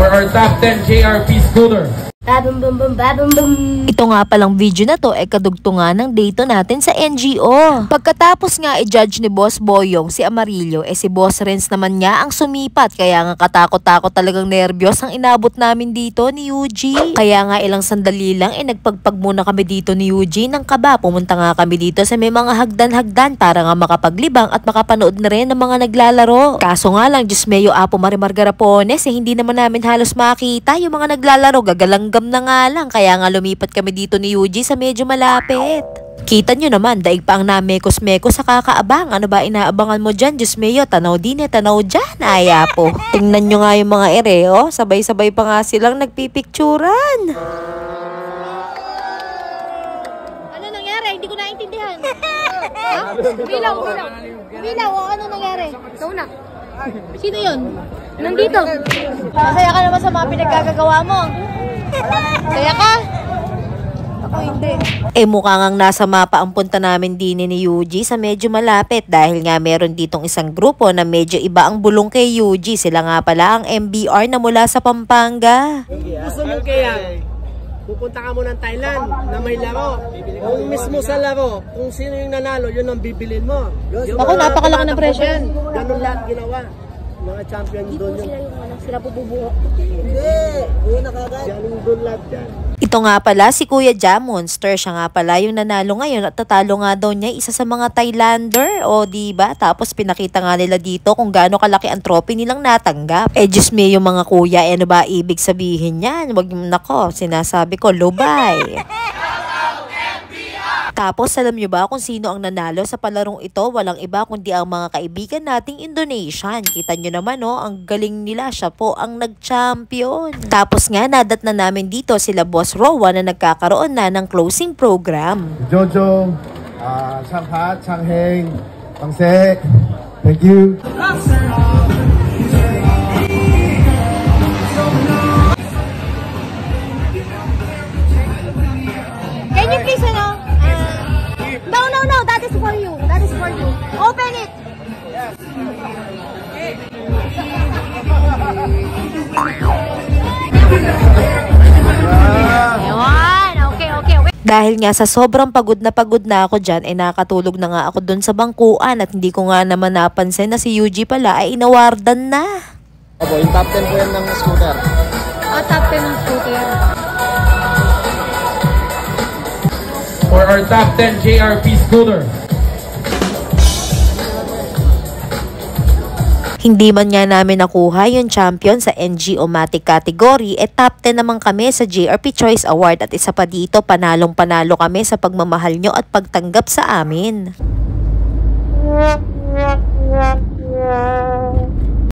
For our top 10 JRP scooter. Ito nga palang video na to ay kadugtungan ng date natin sa NGO. Pagkatapos nga i-judge ni Boss Boyong si Amarillo, si Boss Renz naman niya ang sumipat. Kaya nga katakot-takot talagang nervyos ang inabot namin dito ni Eugene. Kaya nga ilang sandali lang nagpagpag muna kami dito ni Eugene ng kaba. Pumunta nga kami dito sa may mga hagdan-hagdan para nga makapaglibang at makapanood na rin ng mga naglalaro. Kaso nga lang, Diyos meyo Apo Marimar Garapones, hindi naman namin halos makita yung mga naglalaro. Gagalanggam na nga lang. Kaya nga lumipat kami dito ni Eugene sa medyo malapit. Kita nyo naman, daig pa ang namekos-mekos sa kakaabang. Ano ba inaabangan mo dyan? Diyos meyo, tanaw din tanaw dyan. Aya po. Tingnan nyo nga yung mga ere, sabay-sabay pa nga silang nagpipicturan. Ano nangyari? Hindi ko naintindihan. Ha? Bilaw, ano nangyari? Ikaw na. Sino yun? Nandito. Masaya ka naman sa mga pinaggagawa mo. Kaya ka? Ako hindi. Mukha ngang nasa mapa ang punta namin din ni Eugene sa medyo malapit dahil nga meron ditong isang grupo na medyo iba ang bulong kay Eugene. Sila nga pala ang MBR na mula sa Pampanga. Gusto mo kaya pupunta ka muna ng Thailand na may laro. Kung mismo sa laro, kung sino yung nanalo, yun ang bibilin mo. Ako, napakalaki ng presyo. Ganun lahat ginawa. Mga champion doon yun. Sila pupubuo. Hindi! Una kagad. Ganun doon lahat yan. Ito nga pala si Kuya Jam Monster. Siya nga pala yung nanalo ngayon at tatalo nga daw niya isa sa mga Thailander. O diba? Tapos pinakita nga nila dito kung gaano kalaki ang trophy nilang natanggap. Diyos me yung mga kuya. Ano ba ibig sabihin yan? Wag nako, sinasabi ko, lubay. Tapos alam nyo ba kung sino ang nanalo sa palarong ito? Walang iba kundi ang mga kaibigan nating Indonesian. Kita nyo naman ang galing nila. Siya po ang nag-champion. Tapos nga nadat na namin dito sila Boss Rowan na nagkakaroon na ng closing program. Jojo, Sanghat, Sangheng, Pangse, thank you. Can you please, No, that is for you. That is for you. Open it. Yes. Okay. Dahil nga sa sobrang pagod na ako dyan, nakatulog na nga ako dun sa bangkuan at hindi ko nga naman napansin na si Eugene pala ay inawardan na. Opo, yung top 10 po yan ng scooter. Top 10 ng scooter. For our top 10 JRP scooter. Hindi man nga namin nakuha yung champion sa NGO-matic category, top 10 naman kami sa JRP Choice Award at isa pa dito, panalong-panalo kami sa pagmamahal nyo at pagtanggap sa amin.